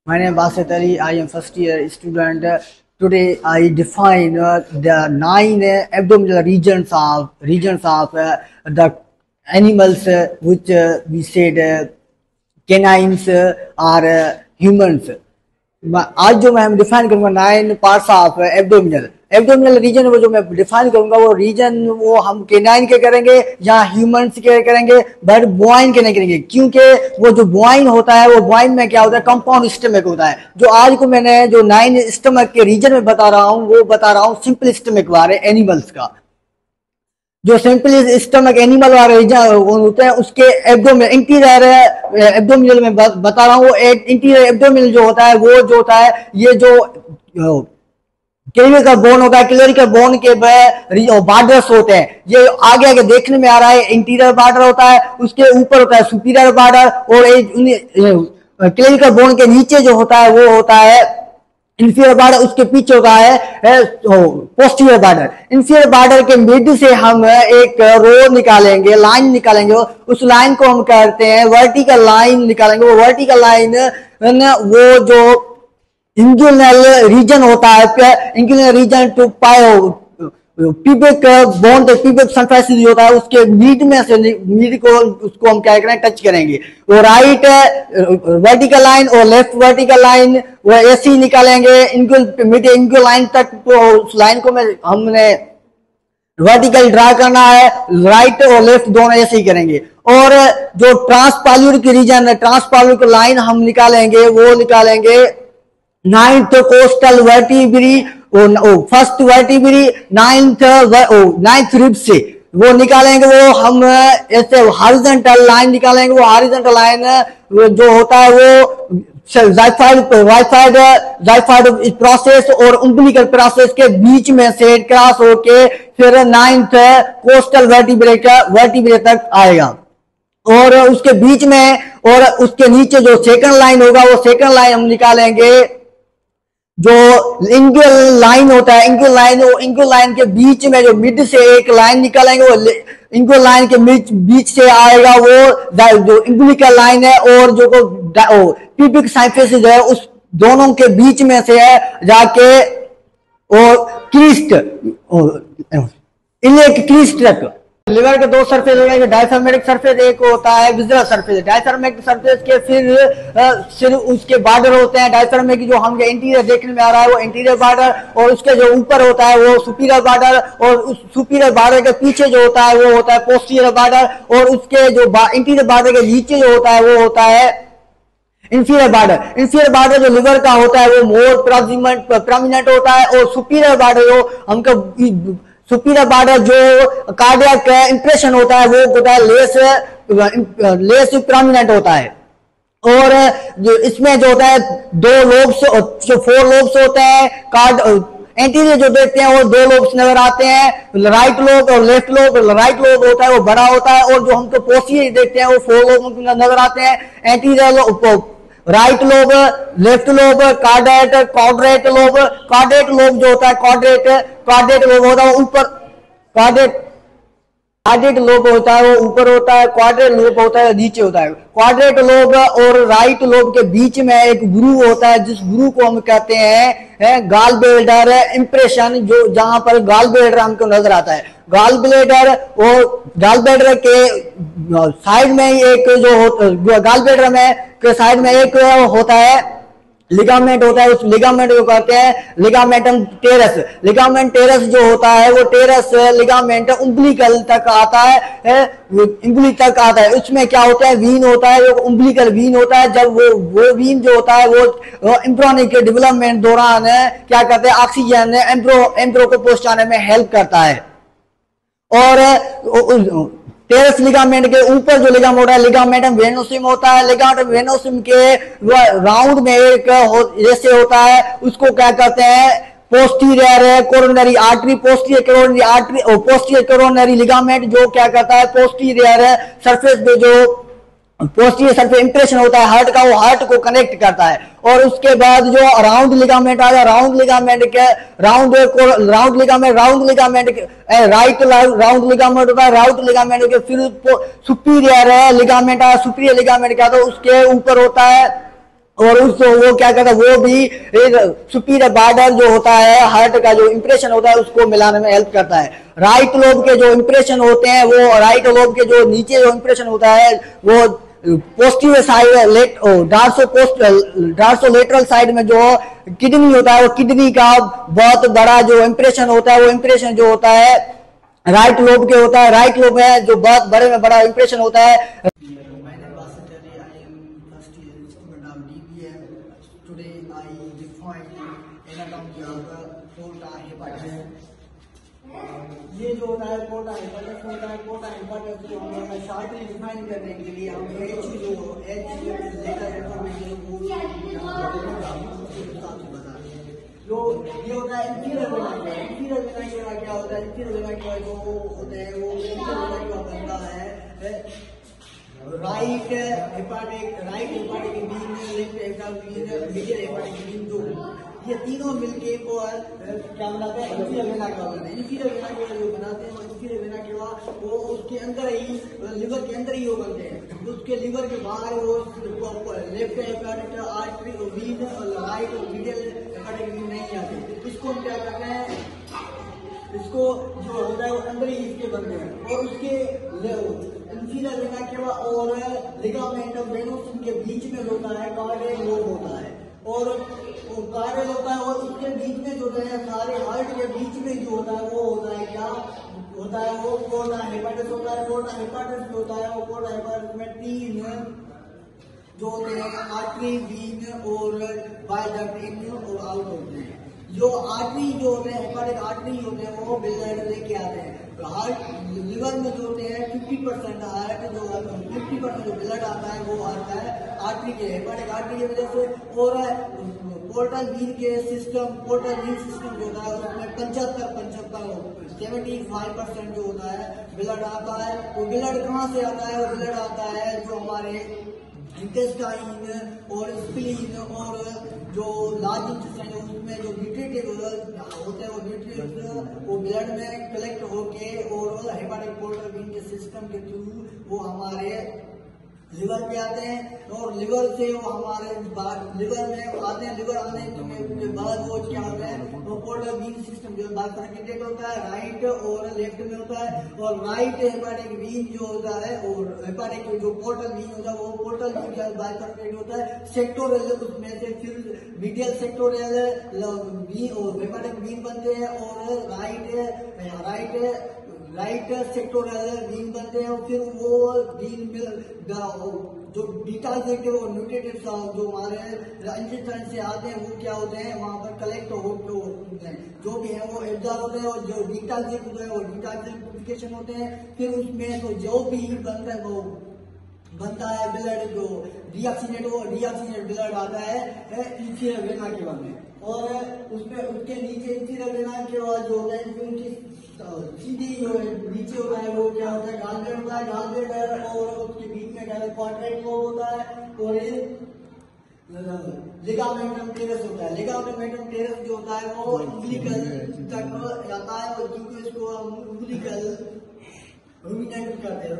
My name is Basit Ali. I am first year student. Today I define the nine abdominal regions of the animals which we said canines or humans. आज जो मैं define करूंगा 9 parts of abdominal abdominal region वो जो मैं define करूंगा वो reason वो हम केनाइन के करेंगे या ह्यूमंस के करेंगे बट बोआइन के नहीं करेंगे क्योंकि वो जो बोआइन होता है वो बोआइन में क्या होता है कंपाउंड स्टमक होता है। जो आज को मैंने जो 9 स्टमक के रीजन में बता रहा हूँ वो बता रहा हूँ सिंपल स्टमक वाले एनिमल्स का। जो सिंपल स्टमक एनिमल वाले होते हैं उसके एब्डोमिनल इंटीरियर एब्डोमिनल में बता रहा हूँ। वो इंटीरियर एब्डोमिनल जो होता है वो जो होता है ये जो क्लेविकल बोन होता है क्लेविकल बोन के बार्डर्स होते हैं। ये आगे आगे देखने में आ रहा है इंटीरियर बार्डर होता है उसके ऊपर होता है सुपीरियर बार्डर और क्लेविकल बोन के नीचे जो होता है वो होता है इंफीरियर बार्डर। उसके पीछे होता है पोस्टीरियर बार्डर। इंफीरियर बार्डर के मिड से हम एक रो निकालेंगे लाइन निकालेंगे उस लाइन को हम कहते हैं वर्टिकल लाइन निकालेंगे। वो वर्टिकल लाइन वो जो इंगुइनल रीजन होता है inguinal region to pubic bone pubic surface होता है उसके मिड में से मिड को उसको हम क्या करें टच करेंगे। वो राइट वर्टिकल लाइन और लेफ्ट वर्टिकल लाइन वो ऐसे ही निकालेंगे मिड इंगुइनल लाइन तक। तो उस लाइन को हमने वर्टिकल ड्रा करना है राइट और लेफ्ट दोनों ऐसे ही करेंगे। और जो ट्रांसपाल्यूरिक रीजन है ट्रांसपाल्यूरिक लाइन हम निकालेंगे वो निकालेंगे 9th coastal vertebrae first vertebrae 9th rib से वो निकालेंगे। वो हम ऐसे हॉरिजॉन्टल लाइन निकालेंगे। वो हॉरिजॉन्टल लाइन जो होता है वो जाइफाइड प्रोसेस और उम्बिलिकल प्रोसेस के बीच में से क्रॉस होके फिर 9th कोस्टल वर्टिब्रे तक आएगा। और उसके बीच में और उसके नीचे जो सेकंड लाइन होगा वो सेकंड लाइन हम निकालेंगे जो इंगुइनल लाइन होता है इंगुइनल लाइन के बीच में जो मिड से एक लाइन निकालेंगे वो इंगुइनल लाइन के बीच से आएगा वो जो इंगुलिकल लाइन है और जो पीबिक सरफेस है उस दोनों के बीच में से है जाके और क्रीस्ट इलेक्ट क्रीस्ट तक। लिवर के दो सरफेस होंगे डायफ्रामेटिक सरफेस एक होता है विजुअल सरफेस। डायफ्रामेटिक सरफेस के फिर उसके बार्डर होते हैं। डायफ्रामेटिक जो हमके इंटीरियर देखने में आ रहा है वो इंटीरियर बार्डर और उसके जो ऊपर होता है वो सुपीरियर बार्डर और उस सुपीरियर बार्डर के पीछे जो होता है वो होता है पोस्टीरियर बार्डर और उसके जो इंटीरियर बार्डर के नीचे जो होता है वो होता है इंफीरियर बार्डर। इंफीरियर बार्डर जो लिवर का होता है वो मोर प्रोमिनेंट होता है और सुपीरियर बार्डर जो हमको सुपीरियर बार्डर जो कार्डियक इंप्रेशन होता है वो होता है लेस प्रोमिनेंट होता है। और जो इसमें जो होता है 2 लोब्स जो 4 लोब्स होते हैं एंटीरियर जो देखते हैं वो 2 लोब्स नजर आते हैं राइट लोब और लेफ्ट लोब। राइट लोब होता है वो बड़ा होता है और जो हमको पोस्टीरियर देखते हैं वो 4 लोब नजर आते हैं anterior right lobe left lobe quadrate lobe जो होता है क्वाड्रेट लोब होता है ऊपर क्वाड्रेट लोब होता है वो ऊपर होता है क्वाड्रेट लोब होता है नीचे होता है। क्वाड्रेट लोब और राइट लोब के बीच में एक ग्रूव होता है जिस ग्रूव को हम कहते हैं गॉल ब्लैडर इंप्रेशन जो जहां पर गॉल ब्लैडर हमको नजर आता है। गॉल ब्लैडर के साइड में एक जो गॉल ब्लैडर में के साइड में एक होता है लिगामेंट होता है। उस लिगामेंट को कहते हैं लिगामेंटम टेरस। लिगामेंट टेरस जो होता है वो टेरस लिगामेंट उम्बिलिकल तक आता है उंगली तक आता है। उसमें क्या होता है वीन होता है वो उम्बिलिकल वीन होता है। जब वो वीन जो होता है वो एम्ब्रियोनिक डेवलपमेंट दौरान क्या करते हैं ऑक्सीजन एम्ब्रियो को पहुंचाने में हेल्प करता है। और टेरस लिगामेंट के ऊपर जो लिगामेंट होता है लिगामेंटम वेनोसिम होता है। लिगामेंटम वेनोसिम के राउंड में एक जैसे होता है उसको क्या कहते हैं posterior coronary artery. Posterior coronary ligament जो क्या करता है पोस्टीरियर सरफेस पे जो पोस्टीरियर सरफेस इंप्रेशन होता है हार्ट का वो हार्ट को कनेक्ट करता है। और उसके बाद जो राउंड लिगामेंट आ गया round ligament right round ligament होता है। राउंड लिगामेंट के फिर सुपीरियर लिगामेंट आया। सुपीरियर लिगामेंट क्या तो उसके ऊपर होता है और उसको वो क्या करता है, वो भी एक सुपीरियर बॉर्डर जो होता है हार्ट का जो इंप्रेशन होता है उसको मिलाने में हेल्प करता है। राइट लोब के जो इंप्रेशन होते हैं वो राइट लोब के जो नीचे जो इंप्रेशन होता है वो पोस्टीरियर साइड डार्सोलेटरल साइड में जो किडनी होता है वो किडनी का बहुत बड़ा जो इंप्रेशन होता है वो इंप्रेशन जो होता है राइट लोब के होता है। राइट लोब है जो बहुत बड़े में बड़ा इंप्रेशन होता है। ये जो होता है पोर्टा हेपाटाइटिस होता है। पोर्टा हेपाटाइटिस को हम शॉर्टली डिफाइन करने के लिए हम एच लेकर जो ये होता है inferior vena cava. Inferior vena cava क्या होता है? इंफीरियर वेना केवा जो होते हैं वो इंफीरियर वेना केवा बनता है right hepatic vein, left hepatic vein, middle hepatic vein, दो ये तीनों मिलके को क्या बनाते हैं? इंफीरियर वेना केवा बनाते हैं। इंफीरियर वेना केवा जो बनाते हैं वो इंफीरियर वेना केवा वो उसके अंदर ही लिवर के अंदर ही वो बनते हैं। उसके लिवर के बाहर वो लेफ्ट हेपाटिक आर्टरी वीन और राइट और मिडिल हेपाटिक वीन नहीं आते। इसको हम क्या करते हैं? इसको जो होता है वो अंदर ही इसके बनते हैं और उसके इंफीरियर वेना केवा और लिगामेंटम वेनोसम के बीच में होता है कार्डियक लोब होता है और कार्डियक होता है और उसके बीच में जो है सारे हार्ट के बीच में जो होता है वो होता है क्या होता है? वो पोर्टा हेपाटिस होता है। पोर्टा हेपाटिस होता है वो पोर्टा हेपाटिस में तीन जो होते हैं आर्टरी, वीन और बाइल डक्ट इन और आउट होते हैं। जो आर्टरी जो होते हैं हेपाटिक आर्टरी होते हैं वो ब्लड लेके आते हैं। हार्ट लिवर में जो होते हैं 50% हार्ट जो 50% जो ब्लड आता है वो आता है आर्टरी के हेपाटिक आर्टरी की वजह से। और पोर्टल वीन के सिस्टम पोर्टल वीन सिस्टम जो होता है उसमें 75% जो होता है ब्लड आता है। वो ब्लड कहाँ से आता है? वो ब्लड आता है जो हमारे इंटेस्टाइन और स्प्लीन और जो लार्ज इंटेस्टाइन है उसमें जो न्यूट्रिटिव होते हैं वो न्यूट्रिएंट्स वो ब्लड में कलेक्ट होके और हेपाटिक पोर्टल वीन के सिस्टम के थ्रू वो हमारे लिवर पे आते हैं और लिवर से वो हमारे लिवर में आते हैं। लिवर आने के बाद वो क्या होता है? वो पोर्टल वीन सिस्टम जो बाइफरकेटेड होता है राइट और लेफ्ट में होता है। और राइट हेपाटिक वीन जो होता है और हेपाटिक जो पोर्टल वीन होता है वो पोर्टल वीन क्या बाइफरकेटेड होता है सेक्टोरियल, उसमें से फिर मीडियल सेक्टोरियल वीन और हेपाटिक वीन बनते हैं और राइट सेक्टोरियल वीन बनते हैं। और फिर वो वीन जो डिटाजेटिव और न्यूट्रिटिव जो हमारे इंटेस्टाइन से आते हैं वो क्या होते हैं? वहां पर कलेक्ट होते हैं जो भी है वो एब्जॉर्ब होते हैं और जो डिटाजेटिव जो है वो डिटाजेटिफिकेशन होते हैं। फिर उसमें तो जो भी बनता है वो बनता है ब्लड जो डीऑक्सीनेट ब्लड आता है इंफीरियर वेना केवा में। और उसमें उसके नीचे इंफीरियर वेना केवा जो होता है उनकी सीधी जो है नीचे होता है वो क्या होता है? गॉलब्लैडर होता है। गॉलब्लैडर और उसके बीच में क्या क्वाड्रेंट लोब होता है और लिगामेंटम टेरस होता है। लिगामेंटम टेरस जो होता है वो उंगलिकल तक आता है और क्योंकि इसको हम उंगलिकल रुमिनेट करते हैं।